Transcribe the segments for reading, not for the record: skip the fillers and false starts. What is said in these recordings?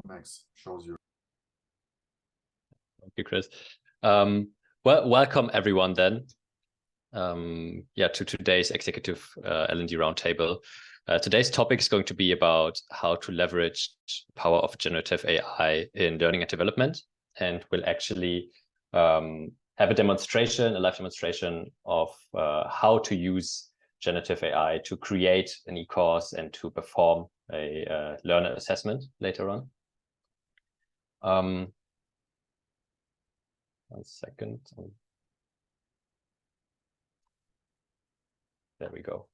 Max shows you. Thank you, Chris. Well, welcome everyone then. To today's Executive L&D Round Table. Today's topic is going to be about how to leverage the power of generative AI in learning and development. And we'll actually have a demonstration, a live demonstration of how to use generative AI to create an e-course and to perform a learner assessment later on. 1 second. There we go.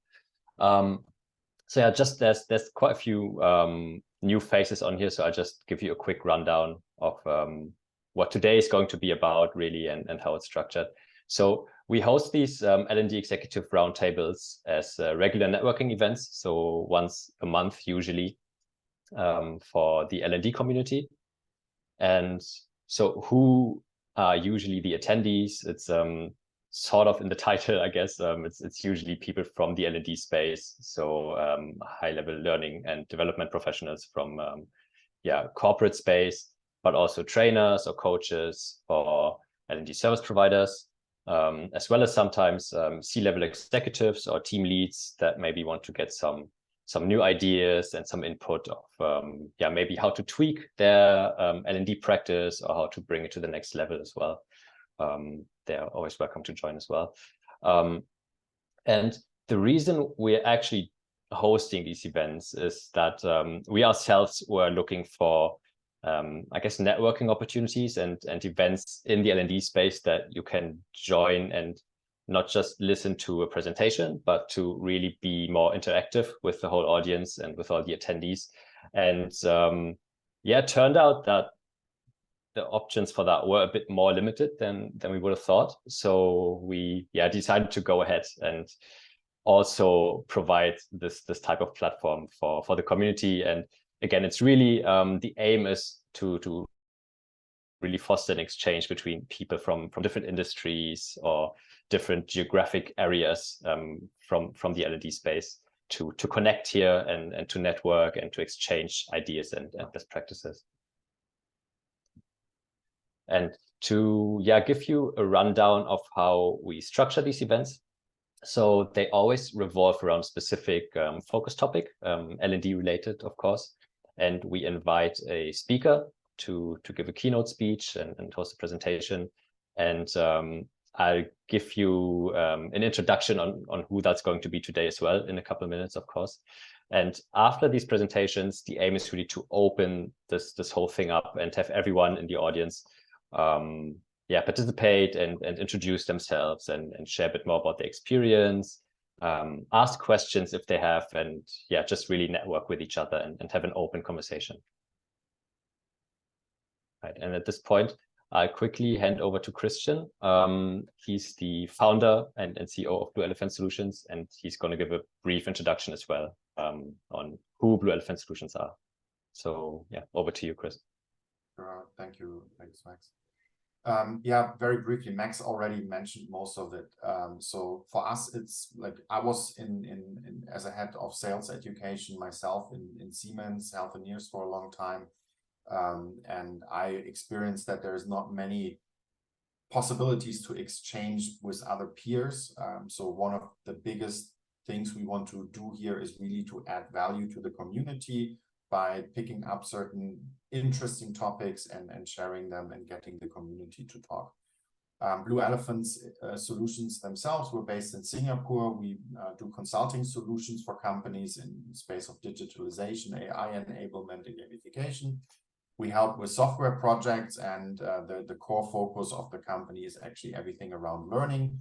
Just there's quite a few new faces on here, so I'll just give you a quick rundown of what today is going to be about really and how it's structured. So we host these L&D Executive Round Tables as regular networking events, so once a month usually, for the L&D community. And so who are usually the attendees? It's sort of in the title, I guess. It's usually people from the L&D space, so high-level learning and development professionals from corporate space, but also trainers or coaches or L&D service providers, as well as sometimes C-level executives or team leads that maybe want to get some new ideas and some input of maybe how to tweak their L&D practice or how to bring it to the next level as well. They're always welcome to join as well. And the reason we're actually hosting these events is that we ourselves were looking for, I guess, networking opportunities and events in the L&D space that you can join and not just listen to a presentation, but to really be more interactive with the whole audience and with all the attendees. And it turned out that the options for that were a bit more limited than we would have thought. So we decided to go ahead and also provide this type of platform for the community. And again, it's really the aim is to really foster an exchange between people from different industries or different geographic areas from the L&D space to connect here and to network and to exchange ideas and best practices. And to give you a rundown of how we structure these events. So they always revolve around a specific focus topic, L&D related, of course. And we invite a speaker to give a keynote speech and host a presentation. And I'll give you an introduction on who that's going to be today as well in a couple of minutes, of course. And after these presentations, the aim is really to open this whole thing up and have everyone in the audience participate and introduce themselves and share a bit more about their experience, ask questions if they have, and just really network with each other and have an open conversation. Right, and at this point, I'll quickly hand over to Christian. He's the founder and CEO of Blue Elephant Solutions, and he's going to give a brief introduction as well on who Blue Elephant Solutions are. So over to you, Chris. Thank you. Thanks, Max. Very briefly, Max already mentioned most of it. So for us, it's like I was in as a head of sales education myself in Siemens Healthineers for a long time. And I experienced that there's not many possibilities to exchange with other peers. So one of the biggest things we want to do here is really to add value to the community by picking up certain interesting topics and sharing them and getting the community to talk. Blue Elephant's solutions themselves were based in Singapore. We do consulting solutions for companies in the space of digitalization, AI enablement, and gamification. We help with software projects, and the core focus of the company is actually everything around learning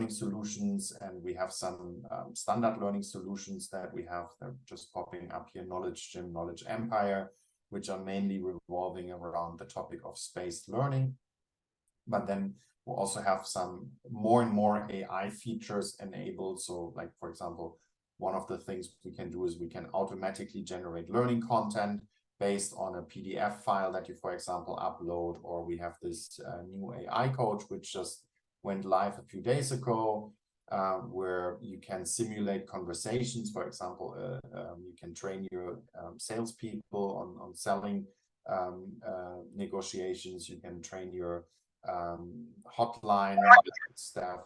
solutions, and we have some standard learning solutions that we have that are just popping up here, Knowledge Gym, Knowledge Empire, which are mainly revolving around the topic of spaced learning. But then we'll also have some more and more AI features enabled. So like, for example, one of the things we can do is we can automatically generate learning content based on a PDF file that you, for example, upload, or we have this new AI coach, which just went live a few days ago, where you can simulate conversations. For example, you can train your salespeople on selling negotiations. You can train your hotline staff.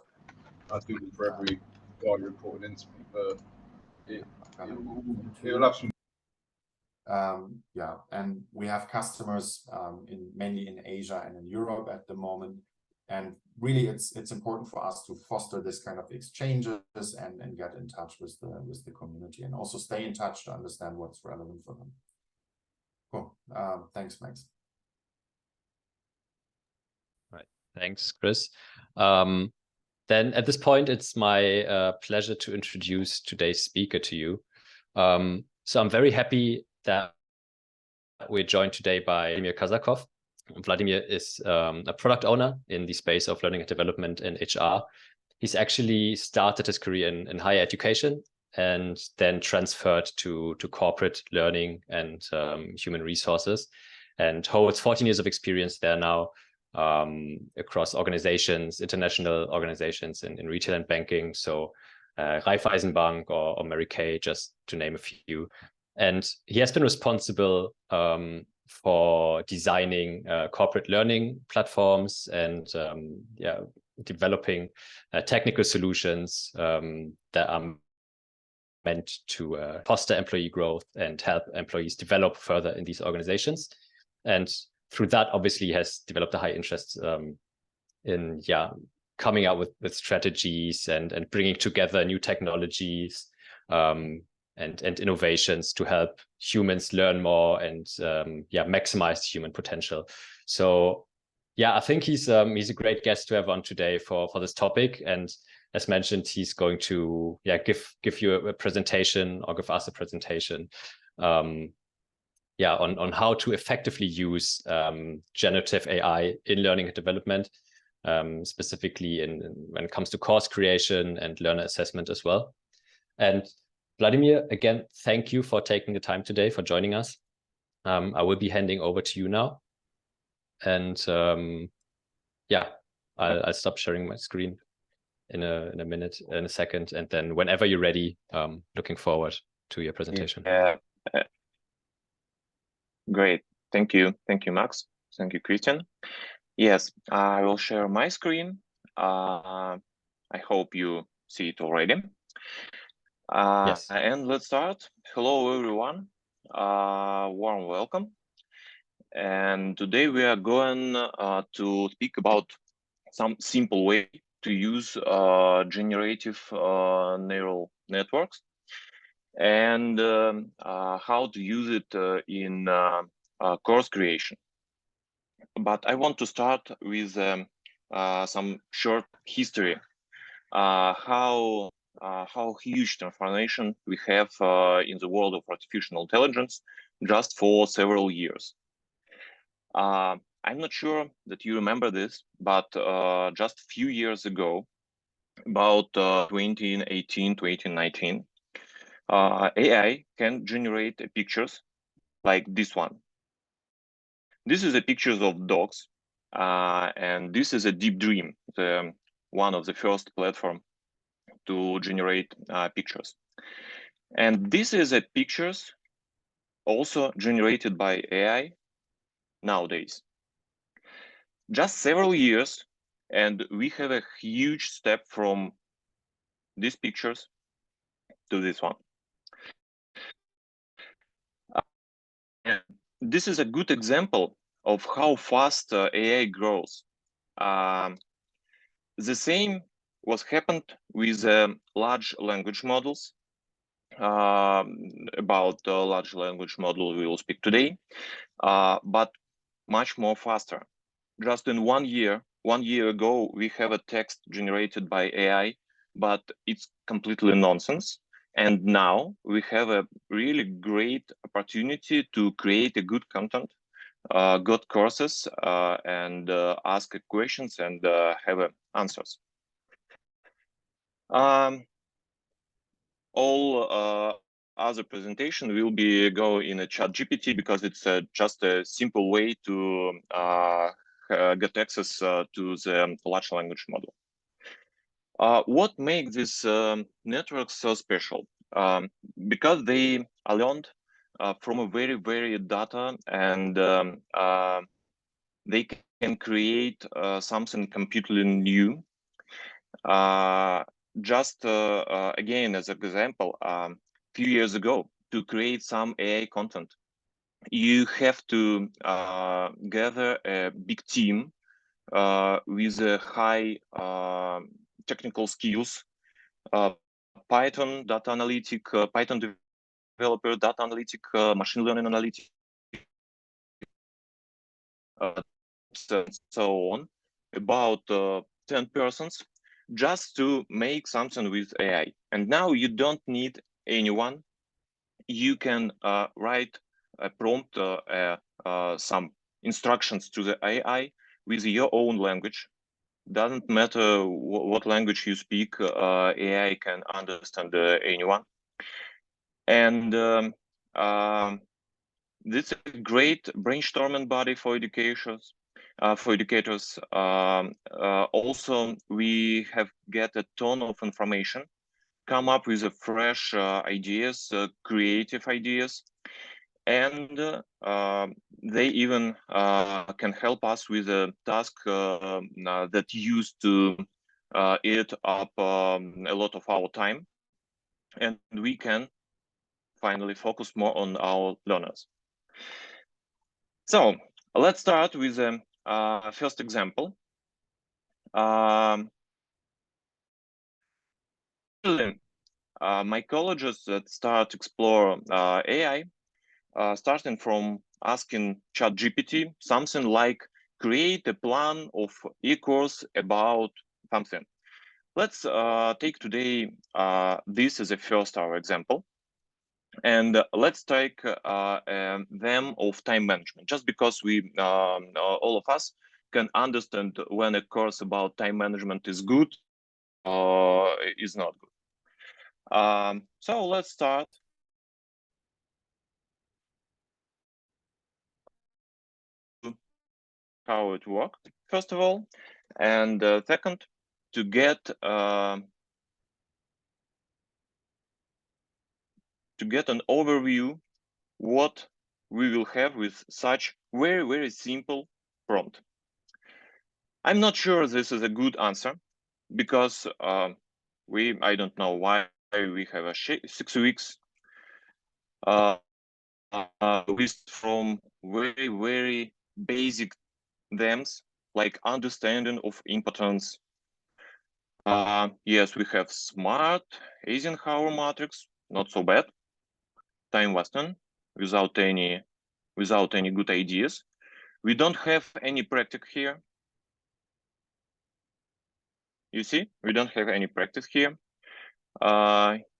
I do for every guy reported into me, but it will have some. Yeah, and we have customers mainly in Asia and in Europe at the moment. And really, it's important for us to foster this kind of exchanges and get in touch with the community, and also stay in touch to understand what's relevant for them. Cool. Thanks, Max. Right. Thanks, Chris. Then at this point, it's my pleasure to introduce today's speaker to you. So I'm very happy that we're joined today by Vladimir Kazakoff. Vladimir is a product owner in the space of learning and development in HR. He's actually started his career in higher education and then transferred to corporate learning and human resources, and holds 14 years of experience there now across organizations, international organizations in retail and banking. So Raiffeisenbank or Mary Kay, just to name a few. And he has been responsible for designing corporate learning platforms and developing technical solutions that are meant to foster employee growth and help employees develop further in these organizations. And through that, obviously, he has developed a high interest in coming up with strategies and bringing together new technologies and innovations to help humans learn more and maximize human potential. So I think he's a great guest to have on today for this topic. And as mentioned, he's going to give you a presentation, or give us a presentation on how to effectively use generative AI in learning and development, specifically when it comes to course creation and learner assessment as well. And Vladimir, again, thank you for taking the time today, for joining us. I will be handing over to you now. And I'll stop sharing my screen in a second. And then whenever you're ready, looking forward to your presentation. Great. Thank you. Thank you, Max. Thank you, Christian. Yes, I will share my screen. I hope you see it already. Yes. And let's start. Hello, everyone. Warm welcome. And today we are going to speak about some simple way to use generative neural networks and how to use it in course creation. But I want to start with some short history, how huge transformation we have in the world of artificial intelligence just for several years. I'm not sure that you remember this, but just a few years ago, about 2018, 2019, AI can generate pictures like this one. This is a pictures of dogs, and this is a Deep Dream, one of the first platform to generate pictures. And this is a pictures also generated by AI nowadays. Just several years, and we have a huge step from these pictures to this one. And this is a good example of how fast AI grows. The same was happened with large language models. About large language model we will speak today, but much more faster. Just in 1 year, 1 year ago, we have a text generated by AI, but it's completely nonsense. And now we have a really great opportunity to create a good content, good courses, and ask questions and have answers. All other presentation will be go in a ChatGPT because it's just a simple way to get access to the large language model. What makes this network so special? Because they are learned from a very data, and they can create something completely new. Again, as an example, few years ago, to create some AI content, you have to gather a big team with a high technical skills, Python, data analytic, Python developer, data analytic, machine learning analytic, so on, about 10 persons, just to make something with AI. And now you don't need anyone. You can write a prompt, some instructions to the AI with your own language. Doesn't matter what language you speak, AI can understand anyone. And this is a great brainstorming body for educators. Also, we have get a ton of information, come up with fresh ideas, creative ideas, and they even can help us with a task that used to eat up a lot of our time, and we can finally focus more on our learners. So let's start with the first example. My colleagues that start explore AI, starting from asking ChatGPT something like, create a plan of e-course about something. Let's take today this as a first our example. And let's take them of time management, just because we, all of us, can understand when a course about time management is good or is not good. So let's start. How it worked, first of all, and second, to get an overview what we will have with such very simple prompt. I'm not sure this is a good answer, because I don't know why we have a 6 weeks list from very basic themes like understanding of importance. Yes, we have smart Eisenhower matrix, not so bad. Time wasting without any good ideas. We don't have any practice here. You see, we don't have any practice here.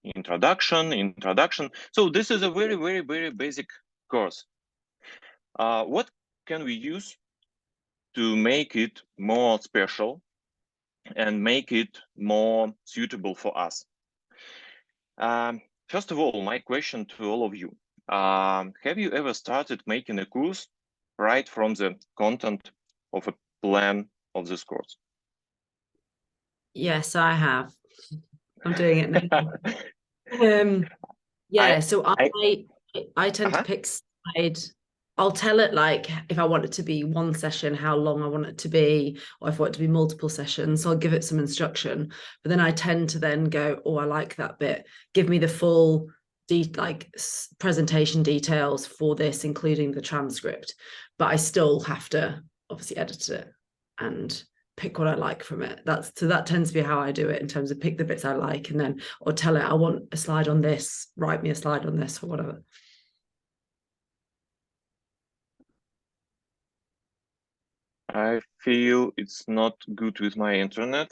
Introduction. So this is a very basic course. What can we use to make it more special and make it more suitable for us? First of all, my question to all of you, have you ever started making a course right from the content of a plan of this course? Yes, I have. I'm doing it now. Yeah, so I tend to pick side. I'll tell it like if I want it to be one session, how long I want it to be, or if I want it to be multiple sessions. So I'll give it some instruction, but then I tend to then go, oh, I like that bit. Give me the full presentation details for this, including the transcript. But I still have to obviously edit it and pick what I like from it. That tends to be how I do it, in terms of pick the bits I like, and then, or tell it I want a slide on this, write me a slide on this, or whatever. I feel it's not good with my internet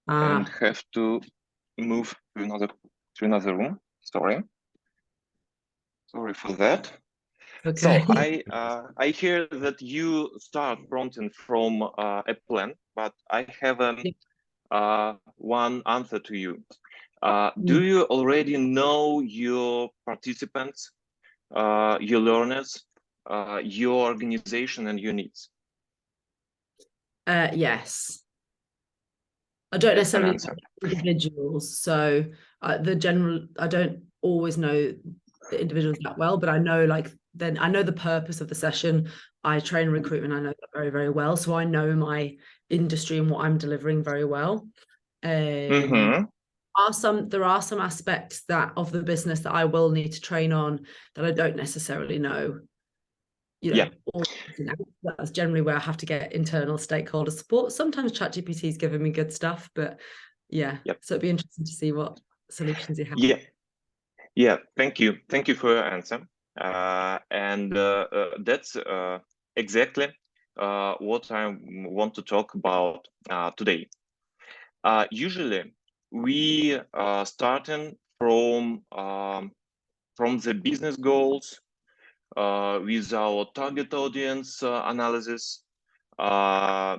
and have to move to another room. Sorry for that. Okay. So I hear that you start prompting from a plan, but I have one answer to you. Do you already know your participants, your learners, your organization, and your needs? Yes. I don't necessarily know individuals, so I don't always know the individuals that well, but I know I know the purpose of the session. I train recruitment, I know that very, very well. So I know my industry and what I'm delivering very well. There are some aspects of the business that I will need to train on that I don't necessarily know. That's generally where I have to get internal stakeholder support. Sometimes ChatGPT is giving me good stuff, but so it'd be interesting to see what solutions you have. Thank you for your answer, and that's exactly what I want to talk about today. Usually we starting from the business goals with our target audience analysis,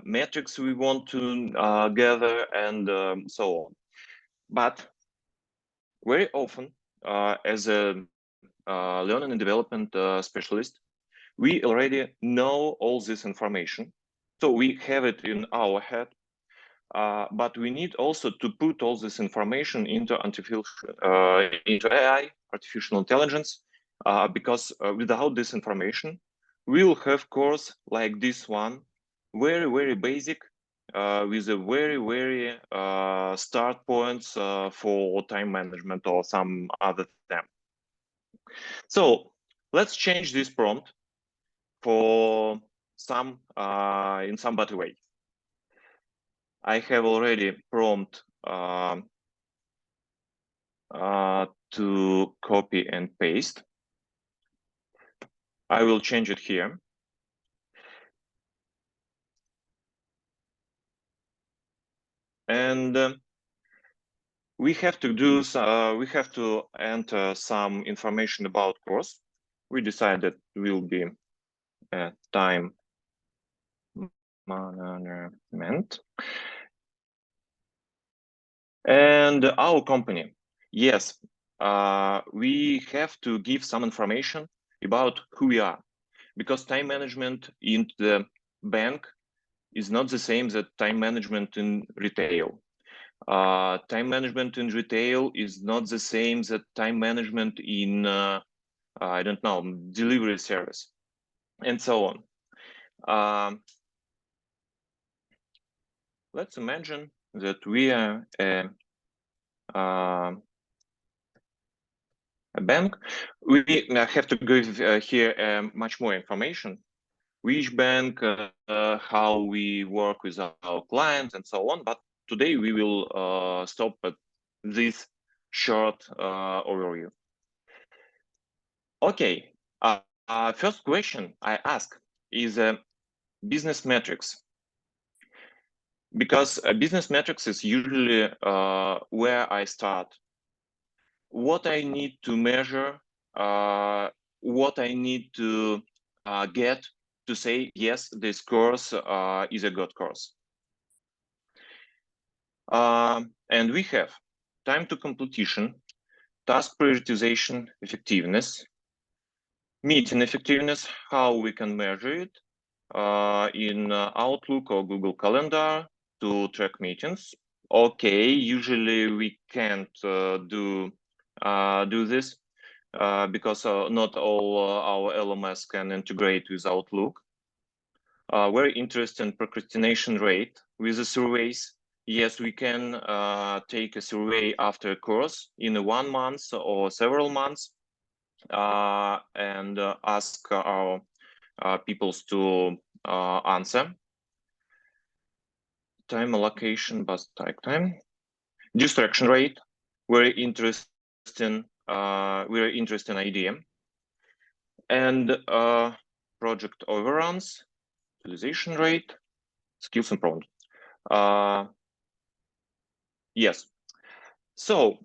metrics we want to gather, and so on. But very often, as a learning and development specialist, we already know all this information, so we have it in our head. But we need also to put all this information into AI, artificial intelligence, because without this information, we'll have course like this one, very, very basic, with a very, very start points for time management or some other thing. So let's change this prompt for some in some better way. I have already prompt to copy and paste. I will change it here. And we have to enter some information about course. We decided will be time management. And our company, yes, we have to give some information about who we are, because time management in the bank is not the same as time management in retail. Time management in retail is not the same as time management in, I don't know, delivery service, and so on. Let's imagine that we are a bank. We have to give here much more information. Which bank, how we work with our clients, and so on. But today we will stop at this short overview. Okay, first question I ask is business metrics. Because business metrics is usually where I start. What I need to measure, what I need to get to say, yes, this course is a good course. And we have time to completion, task prioritization effectiveness, meeting effectiveness, how we can measure it in Outlook or Google Calendar to track meetings. Okay, usually we can't do this because not all our LMS can integrate with Outlook. Very interesting procrastination rate with the surveys. Yes, we can take a survey after a course in 1 month or several months and ask our peoples to answer. Time allocation, but take time. Distraction rate, very interesting idea. And project overruns, utilization rate, skills improvement. Yes. So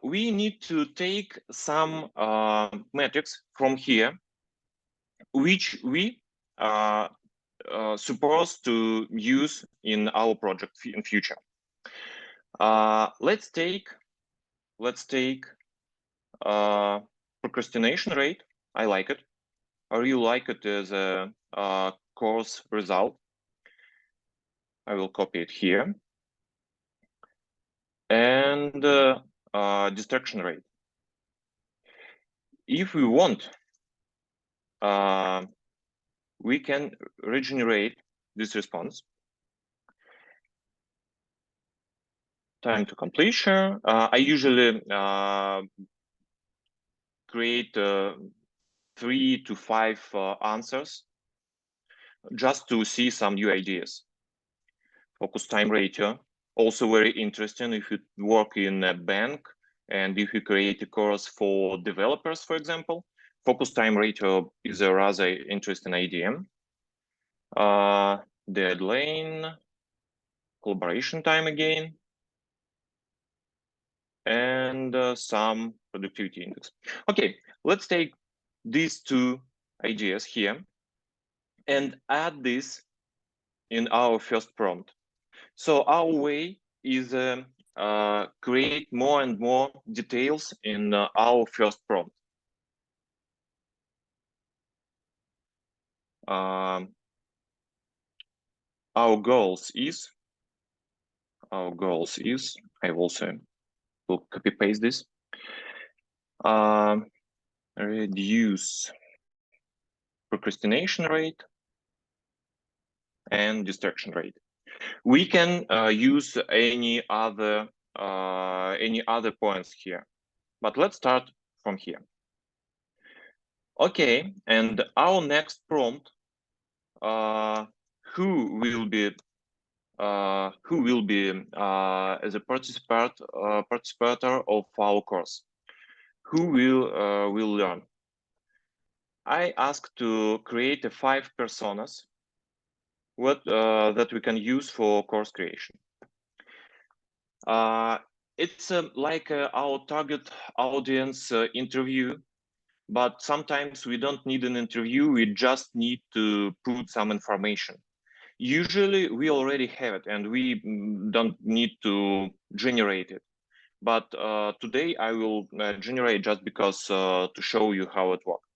we need to take some metrics from here, which we supposed to use in our project in future. Let's take procrastination rate. I like it. I really like it as a course result. I will copy it here. And distraction rate. if we want, we can regenerate this response. Time to completion. I usually create 3 to 5 answers just to see some new ideas. Focus time ratio, also very interesting if you work in a bank and if you create a course for developers, for example. Focus time ratio is a rather interesting idea. Deadline, collaboration time again, and some productivity index. Okay, let's take these 2 ideas here and add this in our first prompt. So our way is create more and more details in our first prompt. Our goals is, I also will copy paste this, reduce procrastination rate and distraction rate. We can use any other points here, but let's start from here. Okay, and our next prompt, who will be as a participator of our course? Who will learn? I ask to create 5 personas that we can use for course creation. It's like our target audience interview, but sometimes we don't need an interview, we just need to put some information. Usually we already have it and we don't need to generate it. But today I will generate just because to show you how it works.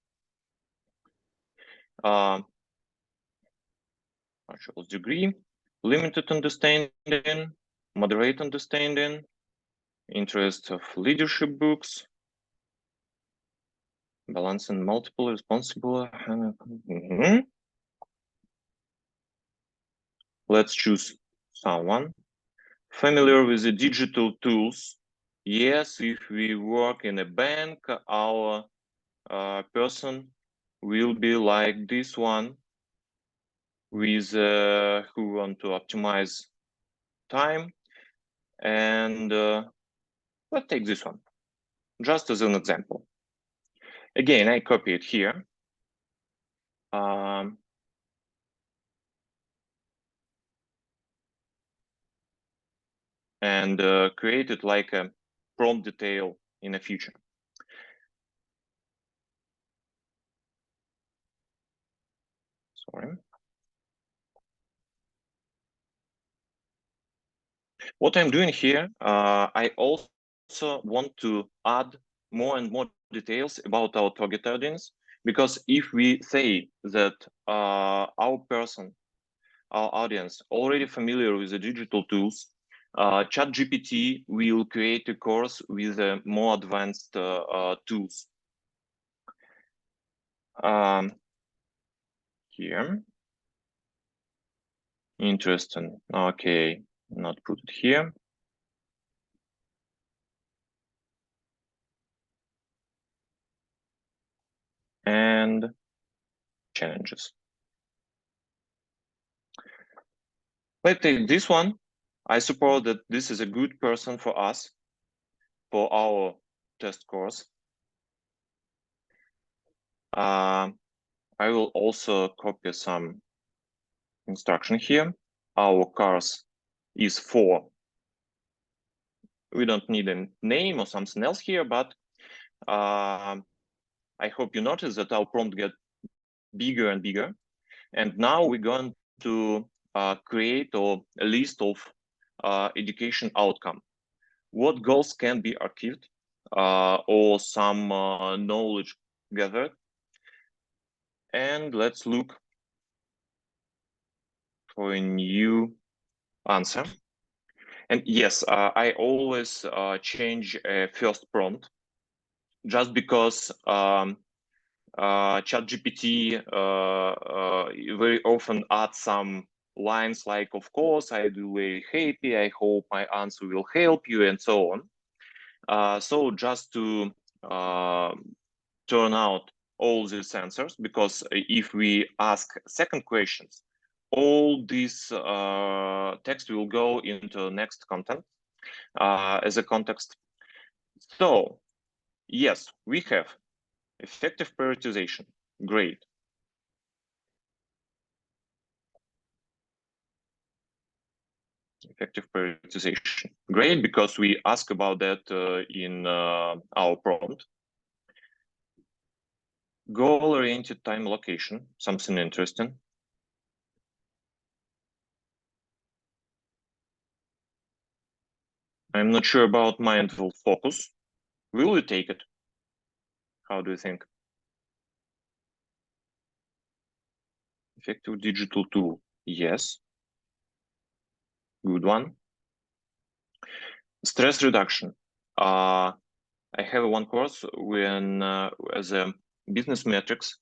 Bachelor's degree, limited understanding, moderate understanding, interest of leadership books, balancing multiple responsible. Let's choose someone familiar with the digital tools. Yes, if we work in a bank, our person will be like this one, with who want to optimize time. And let's take this one just as an example. Again, I copy it here. And create it like a prompt detail in the future. Sorry. What I'm doing here, I also want to add more and more details about our target audience, because if we say that our audience already familiar with the digital tools, ChatGPT will create a course with more advanced tools. Here, interesting. Okay, not put it here. And challenges. Let's take this one. I suppose that this is a good person for us, for our test course. I will also copy some instruction here. Our course is for, we don't need a name or something else here, but I hope you notice that our prompt gets bigger and bigger. And now we're going to create a list of education outcome. What goals can be achieved or some knowledge gathered. And let's look for a new answer. And yes, I always change a first prompt just because ChatGPT very often adds some lines like, of course, I do very happy, I hope my answer will help you, and so on. So just to turn out all these answers, because if we ask second questions, all this text will go into next content as a context. So yes, we have effective prioritization. Great. Effective prioritization. Great, because we ask about that in our prompt. Goal-oriented time allocation, something interesting. I'm not sure about mindful focus. Will we take it? How do you think? Effective digital tool. Yes. Good one. Stress reduction. I have one course when as a business metrics,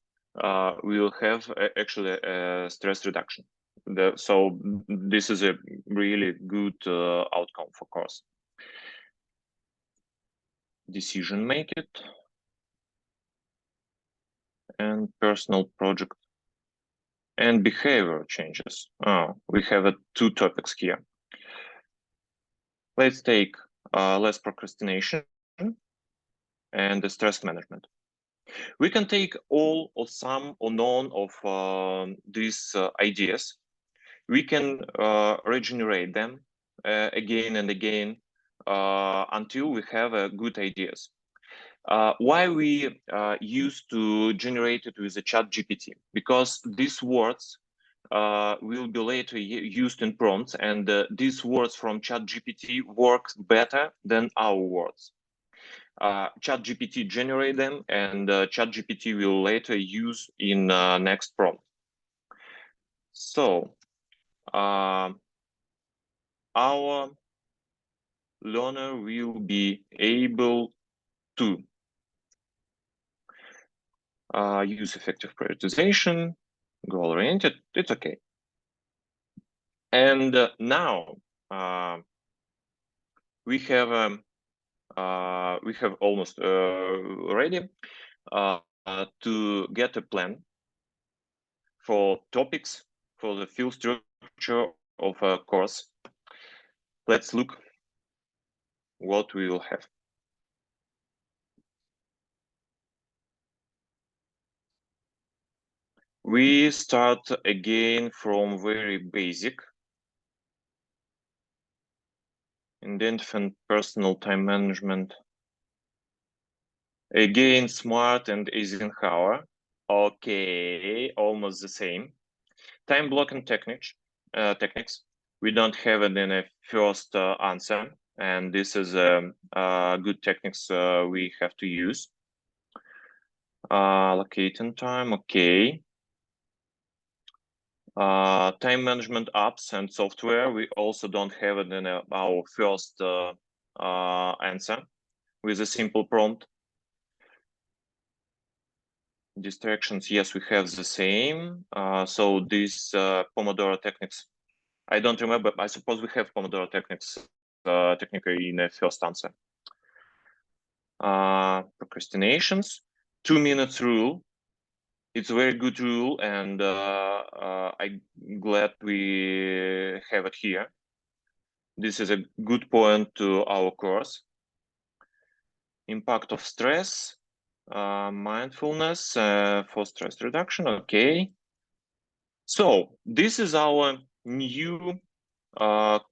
we will have actually a stress reduction. So this is a really good outcome for course. Decision make it and personal project and behavior changes. Oh, we have two topics here. Let's take less procrastination and the stress management. We can take all or some or none of these ideas. We can regenerate them again and again until we have good ideas. Why we used to generate it with a ChatGPT? Because these words will be later used in prompts, and these words from ChatGPT work better than our words. ChatGPT generate them, and ChatGPT will later use in next prompt. So our learner will be able to use effective prioritization, goal-oriented. It's okay. And now we have almost ready to get a plan for topics for the field structure of a course. Let's look what we will have. We start again from very basic. Identify personal time management. Again, smart and Eisenhower. Okay, almost the same. Time blocking techniques. We don't have it in a first answer, and this is a good techniques we have to use. Allocating time, okay. Time management apps and software, we also don't have it in our first answer with a simple prompt. Distractions, yes, we have the same. So these Pomodoro techniques, I don't remember, I suppose we have Pomodoro techniques technically in the first answer. Procrastinations, 2 minutes rule. It's a very good rule, and I'm glad we have it here. This is a good point to our course. Impact of stress, mindfulness for stress reduction, okay. So this is our new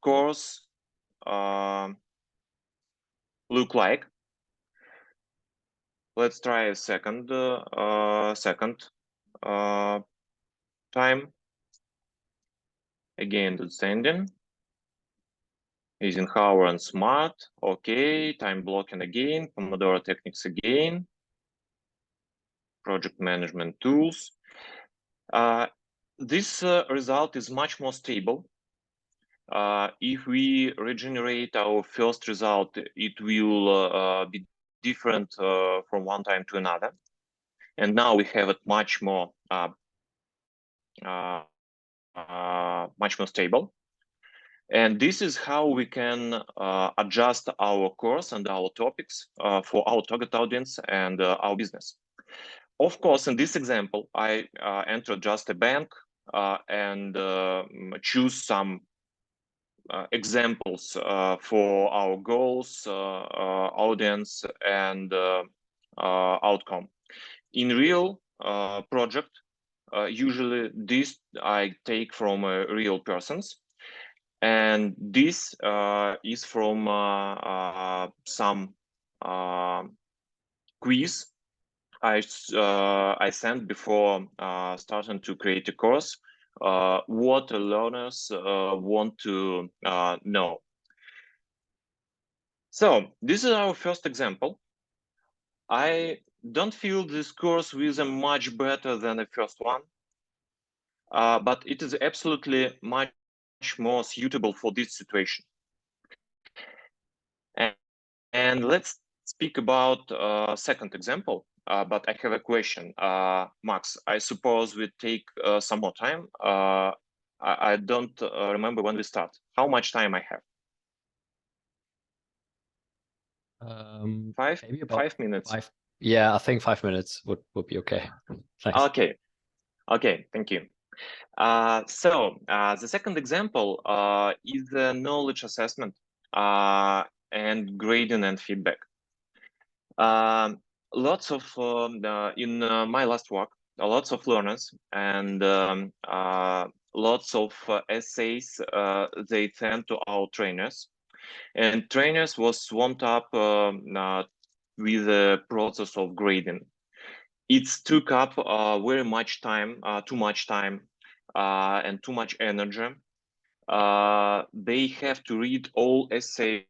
course look like. Let's try a second time. Again, descending. Eisenhower and smart, okay. Time blocking again. Pomodoro techniques again. Project management tools. This result is much more stable. If we regenerate our first result, it will be different from one time to another. And now we have it much more stable. And this is how we can adjust our course and our topics for our target audience and our business. Of course, in this example, I entered just a bank and choose some examples for our goals, audience, and outcome. In real project, usually this I take from real persons. And this is from some quiz I sent before starting to create a course. What learners want to know. So this is our first example. I don't feel this course is much better than the first one, but it is absolutely much more suitable for this situation. And let's speak about second example. But I have a question, Max. I suppose we take some more time. I don't remember when we start. How much time I have? Maybe about 5 minutes. Yeah, I think 5 minutes would be okay. Thanks. Okay, thank you. So the second example is the knowledge assessment and grading and feedback. Lots of in my last work, lots of learners and lots of essays they sent to our trainers, and trainers was swamped up with the process of grading. It took up very much time, too much time, and too much energy. They have to read all essays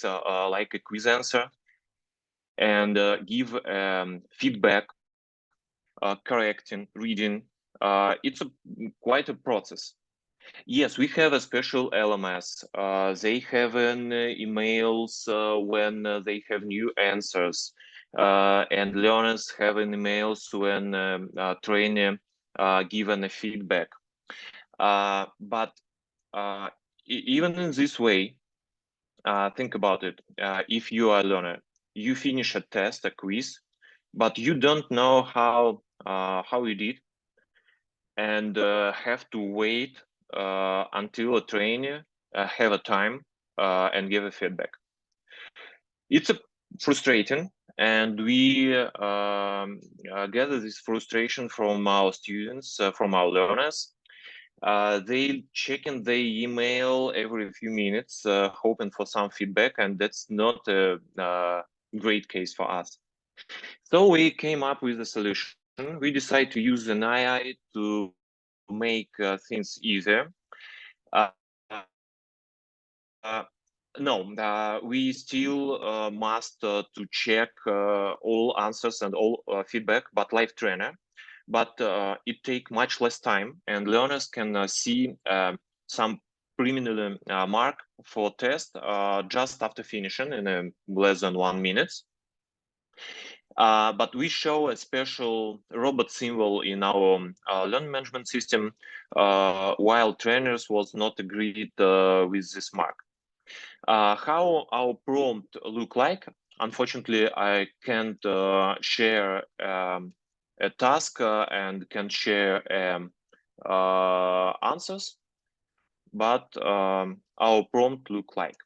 like a quiz answer and give feedback, correcting, reading. It's quite a process. Yes, we have a special LMS. They have an emails when they have new answers, and learners have an emails when trainer given a feedback. But even in this way, think about it. If you are a learner, you finish a test, a quiz, but you don't know how you did, and have to wait until a trainer have a time and give a feedback. It's frustrating, and we gather this frustration from our students, from our learners. They checking their email every few minutes, hoping for some feedback, and that's not a great case for us. So we came up with a solution. We decided to use an AI to make things easier. No, we still must to check all answers and all feedback, but live trainer. But it take much less time, and learners can see some preliminary mark for test just after finishing in less than 1 minute. But we show a special robot symbol in our learning management system, while trainers was not agreed with this mark. How our prompt look like? Unfortunately, I can't share a task and can share answers, but our prompt look like.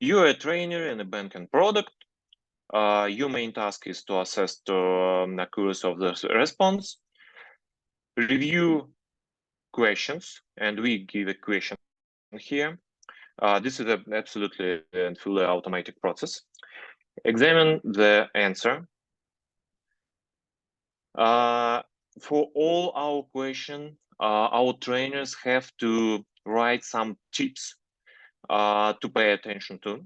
You're a trainer in a banking product. Your main task is to assess the accuracy of the response, review questions, and we give a question here. This is an absolutely and fully automatic process. Examine the answer. For all our questions, our trainers have to write some tips to pay attention to.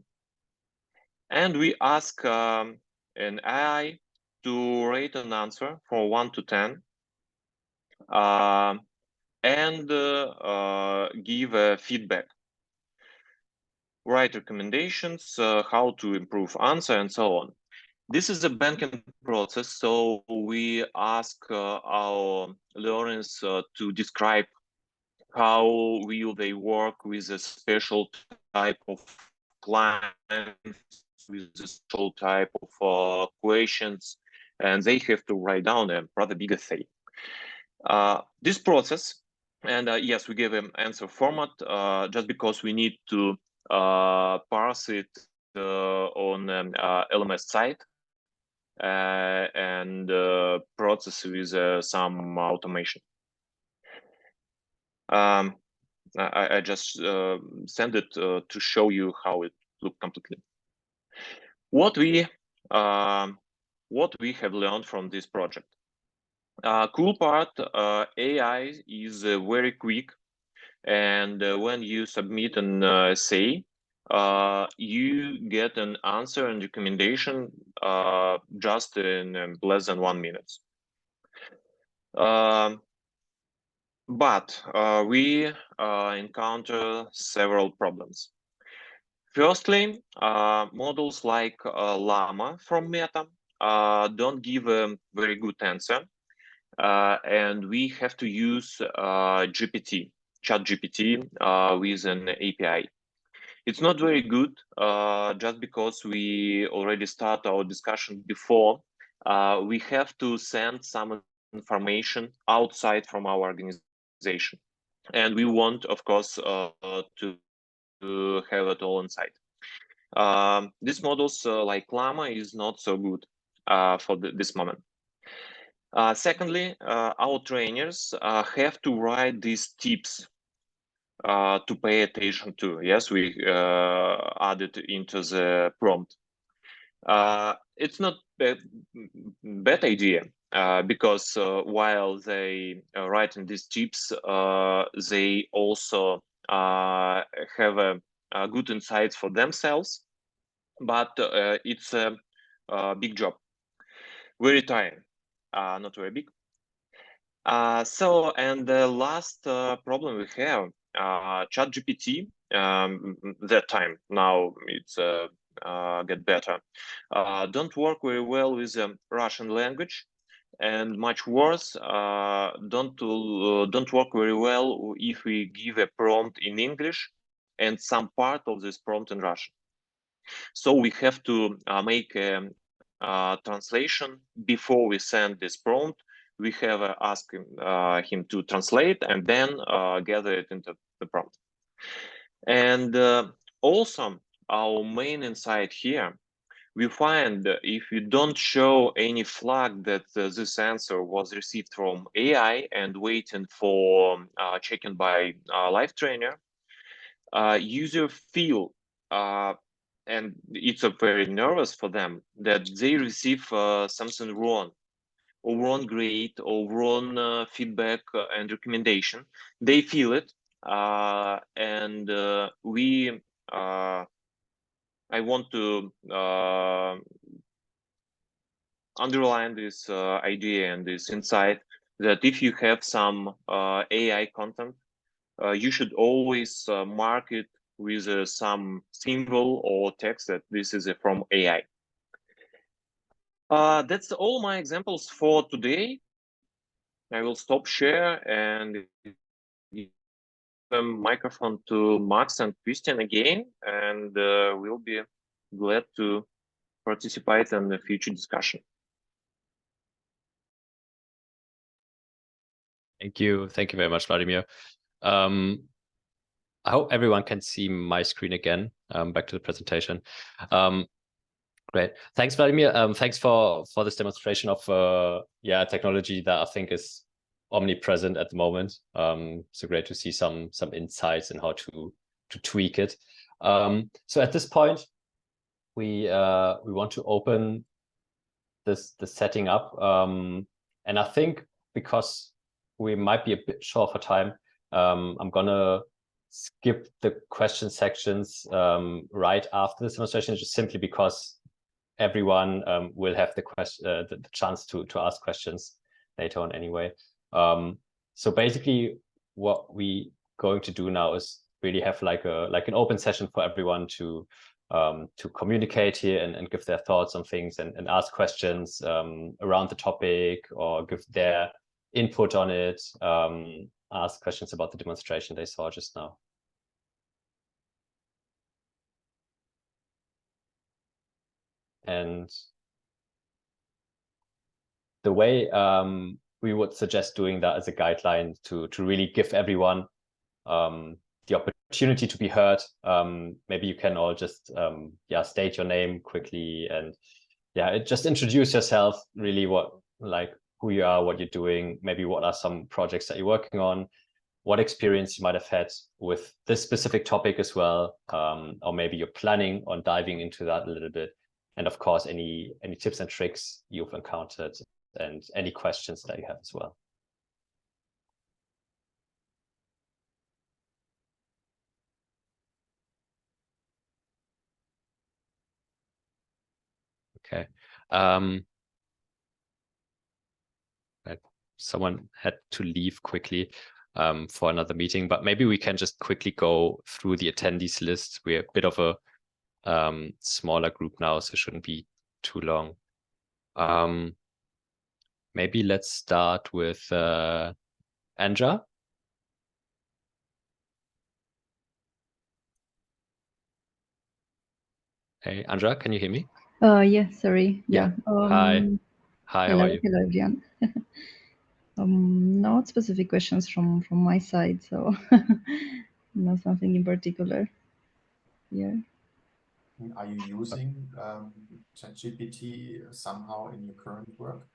And we ask an AI to rate an answer from 1 to 10 and give a feedback. write recommendations, how to improve answer, and so on. This is a banking process, so we ask our learners to describe how will they work with a special type of clients, with a special type of questions, and they have to write down a rather big essay. This process, and yes, we give an answer format just because we need to parse it on LMS site and process with some automation. I just send it to show you how it looked completely. What we have learned from this project. Cool part, AI is very quick, and when you submit an essay, you get an answer and recommendation just in less than 1 minute. But we encounter several problems. Firstly, models like Llama from Meta don't give a very good answer, and we have to use ChatGPT with an API. It's not very good just because we already start our discussion before. We have to send some information outside from our organization, and we want, of course, to have it all inside. These models like Llama is not so good for this moment. Secondly, our trainers have to write these tips to pay attention to. Yes, we added into the prompt. It's not a bad idea because while they writing these tips, they also have a good insights for themselves, but it's a big job, very tiring, not very big. So, and the last problem we have, ChatGPT, that time, now it's get better, don't work very well with the Russian language, and much worse, don't work very well if we give a prompt in English and some part of this prompt in Russian. So we have to make a translation before we send this prompt. We have asked him to translate and then gather it into the prompt. And also, our main insight here, we find if you don't show any flag that this answer was received from AI and waiting for checking by live trainer, user feel and it's very nervous for them that they receive something wrong, or wrong grade, or wrong feedback and recommendation. They feel it, and I want to underline this idea and this insight that if you have some AI content, you should always mark it with some symbol or text that this is from AI. That's all my examples for today. I will stop share and give the microphone to Max and Christian again, and we'll be glad to participate in the future discussion. Thank you very much, Vladimir. I hope everyone can see my screen again. Back to the presentation. Great. Thanks, Vladimir. Thanks for this demonstration of technology that I think is omnipresent at the moment. So great to see some insights in how to tweak it. So at this point, we want to open the setting up, and I think because we might be a bit short for time, I'm gonna skip the question sections right after this demonstration, just simply because everyone will have the chance to ask questions later on anyway. So basically what we going to do now is really have like an open session for everyone to communicate here and give their thoughts on things and ask questions around the topic or give their input on it, ask questions about the demonstration they saw just now. And the way we would suggest doing that as a guideline to really give everyone the opportunity to be heard. Maybe you can all just state your name quickly and just introduce yourself, really who you are, what you're doing, maybe what are some projects that you're working on, what experience you might have had with this specific topic as well, or maybe you're planning on diving into that a little bit. And of course, any tips and tricks you've encountered and any questions that you have as well. Okay. Someone had to leave quickly for another meeting, but maybe we can just quickly go through the attendees list. We're a bit of a smaller group now, so it shouldn't be too long. Maybe let's start with Anja. Hey, Anja, can you hear me? Yeah, sorry. Yeah. Hi. Hi, hello, how are you? Hello, everyone. Not specific questions from my side, so not something in particular. Yeah. Are you using ChatGPT somehow in your current work?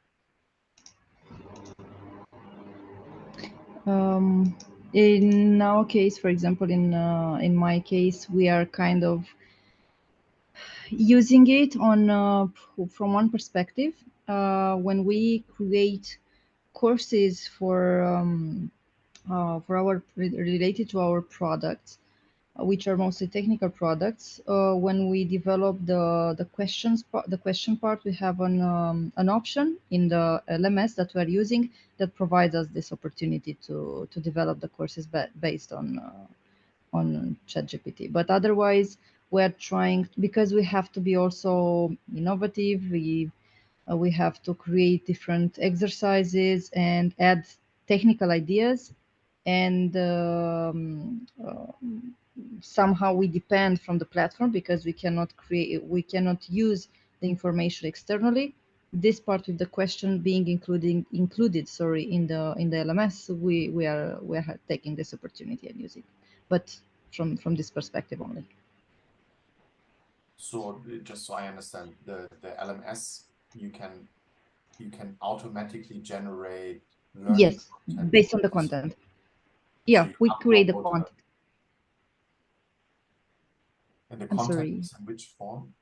In our case, for example, in my case, we are kind of using it on from one perspective. When we create courses for our related to our products, which are mostly technical products. When we develop the question part, we have an option in the LMS that we are using that provides us this opportunity to develop the courses based on ChatGPT. But otherwise, we are trying, because we have to be also innovative. We have to create different exercises and add technical ideas, and somehow we depend from the platform because we cannot use the information externally. This part with the question being included in the LMS, we are taking this opportunity and using, but from this perspective only. So just so I understand, the LMS, you can automatically generate learning content based on the content. Yeah, so we create the content. And the content is in which form?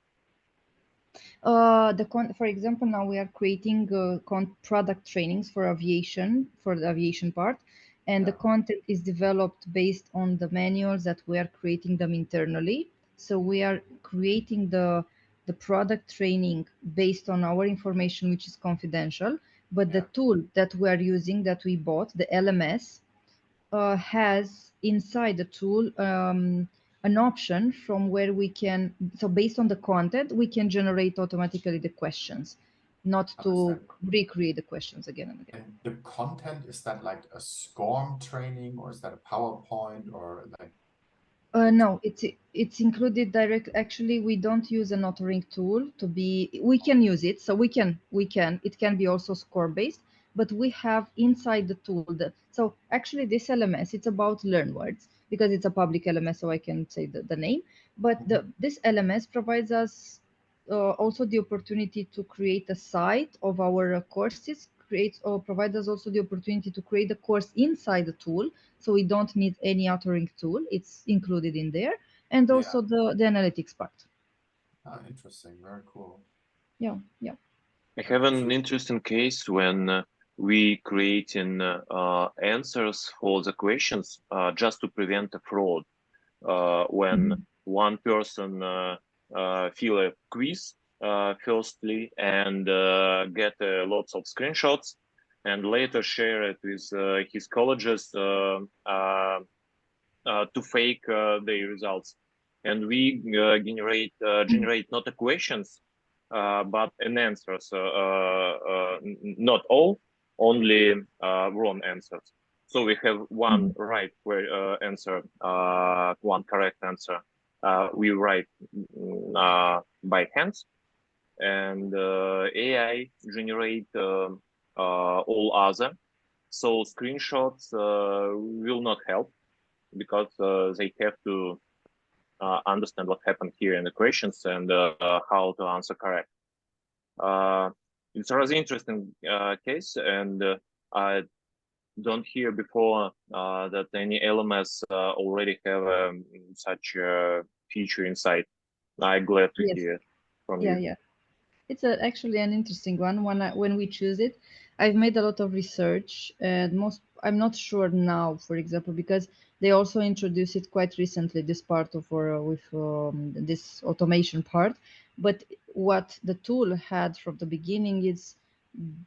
For example, now we are creating product trainings for the aviation part, and the content is developed based on the manuals that we are creating them internally. So we are creating the product training based on our information, which is confidential. But the tool that we are using, that we bought, the LMS, has inside the tool an option from where we can, so based on the content, we can generate automatically the questions, not to recreate the questions again and again. And the content, is that like a SCORM training, or is that a PowerPoint, or like? No, it's included direct. Actually, we don't use an authoring tool to be. We can use it, so we can. It can be also score based, but we have inside the tool that. So actually, this LMS, it's about LearnWords because it's a public LMS, so I can say the name. But this LMS provides us also the opportunity to create a site of our courses. Provide us also the opportunity to create a course inside the tool, so we don't need any authoring tool. It's included in there, and also the analytics part. Interesting, very cool. Yeah. I have an interesting case when we creating answers for the questions just to prevent a fraud. When one person fill a quiz firstly and get lots of screenshots and later share it with his colleagues to fake the results, and we generate not the questions but an answers, not all, only wrong answers. So we have one right answer, one correct answer. We write by hands, and AI generate all other. So screenshots will not help, because they have to understand what happened here in the questions and how to answer correct. It's a rather interesting case, and I don't hear before that any LMS already have such a feature inside. I'm glad to hear from you. Yeah. It's actually an interesting one. When we choose it, I've made a lot of research, and I'm not sure now, for example, because they also introduced it quite recently, this part of this automation part. But what the tool had from the beginning is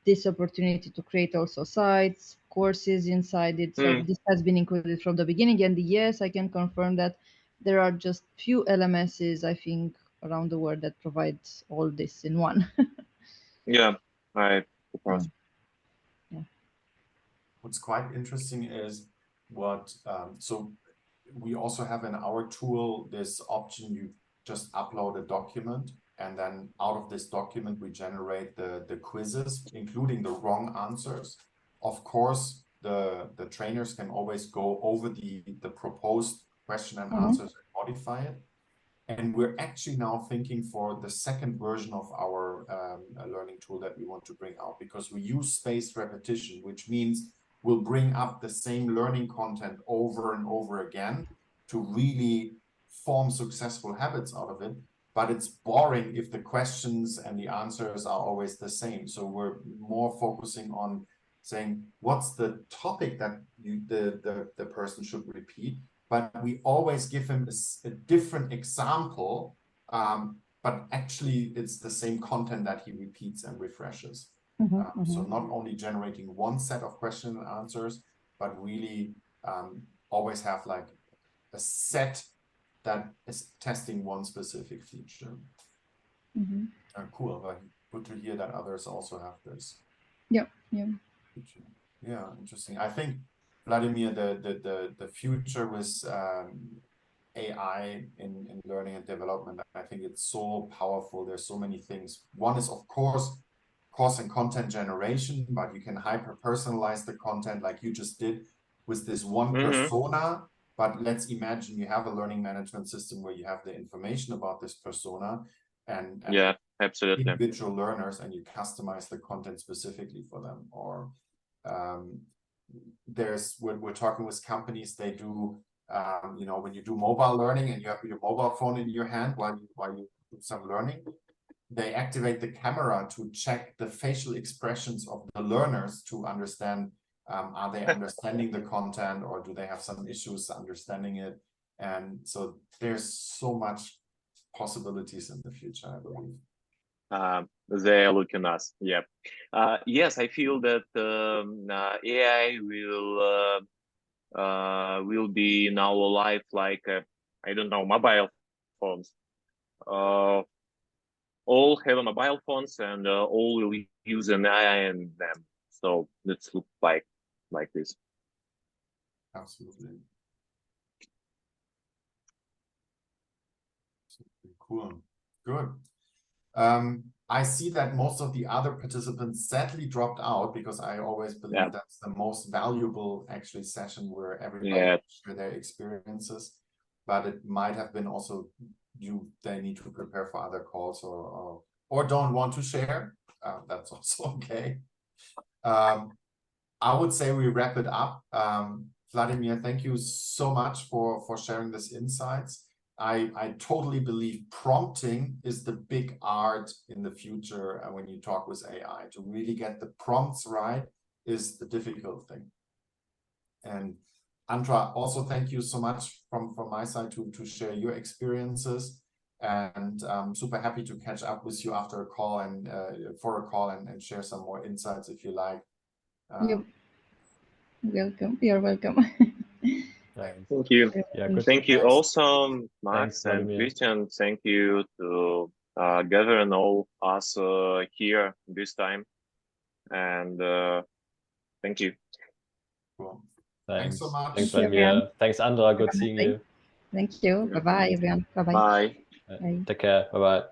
this opportunity to create also sites, courses inside it. So this has been included from the beginning. And yes, I can confirm that there are just few LMSs, I think, around the world that provides all this in one. Yeah, I suppose. Yeah. What's quite interesting is so we also have in our tool this option. You just upload a document, and then out of this document we generate the quizzes, including the wrong answers. Of course, the trainers can always go over the proposed question and answers and modify it. And we're actually now thinking for the second version of our learning tool that we want to bring out, because we use spaced repetition, which means we'll bring up the same learning content over and over again to really form successful habits out of it. But it's boring if the questions and the answers are always the same. So we're more focusing on saying, what's the topic that the person should repeat? But we always give him a different example, but actually it's the same content that he repeats and refreshes. So not only generating one set of question and answers, but really always have like a set that is testing one specific feature. Cool, but good to hear that others also have this. Yeah. Feature. Yeah, interesting. I think, Vladimir, the future with AI in learning and development, I think it's so powerful. There's so many things. One is, of course and content generation, but you can hyper personalize the content like you just did with this one persona. But let's imagine you have a learning management system where you have the information about this persona and yeah, absolutely, individual learners, and you customize the content specifically for them. Or we're talking with companies, they do when you do mobile learning and you have your mobile phone in your hand while you do some learning, they activate the camera to check the facial expressions of the learners to understand, are they understanding the content, or do they have some issues understanding it? And so there's so much possibilities in the future, I believe. They look at us. Yeah. Yes, I feel that AI will be now alive like I don't know, mobile phones. All have mobile phones, and all will use an AI in them. So let's look like this. Absolutely. Cool. Good. I see that most of the other participants sadly dropped out, because I always believe that's the most valuable actually session where everybody share their experiences. But it might have been also they need to prepare for other calls or don't want to share. That's also okay. I would say we wrap it up. Vladimir, thank you so much for sharing this insights. I totally believe prompting is the big art in the future. When you talk with AI, to really get the prompts right is the difficult thing. And Andra, also thank you so much from my side to share your experiences, and I'm super happy to catch up with you after a call and share some more insights if you like. Yep. Welcome. You're welcome. Thank you. Yeah, good. Thank you Thanks. also, Max Thanks, and Vladimir. Christian. Thank you to gathering all us here this time. And thank you. Cool. Thanks so much. Thanks, Thank you, Vladimir. everyone. Thanks, Andra. Good Have a nice seeing day. you. Thank you. Bye bye, everyone. Bye bye. Bye. Bye. Take care. Bye-bye.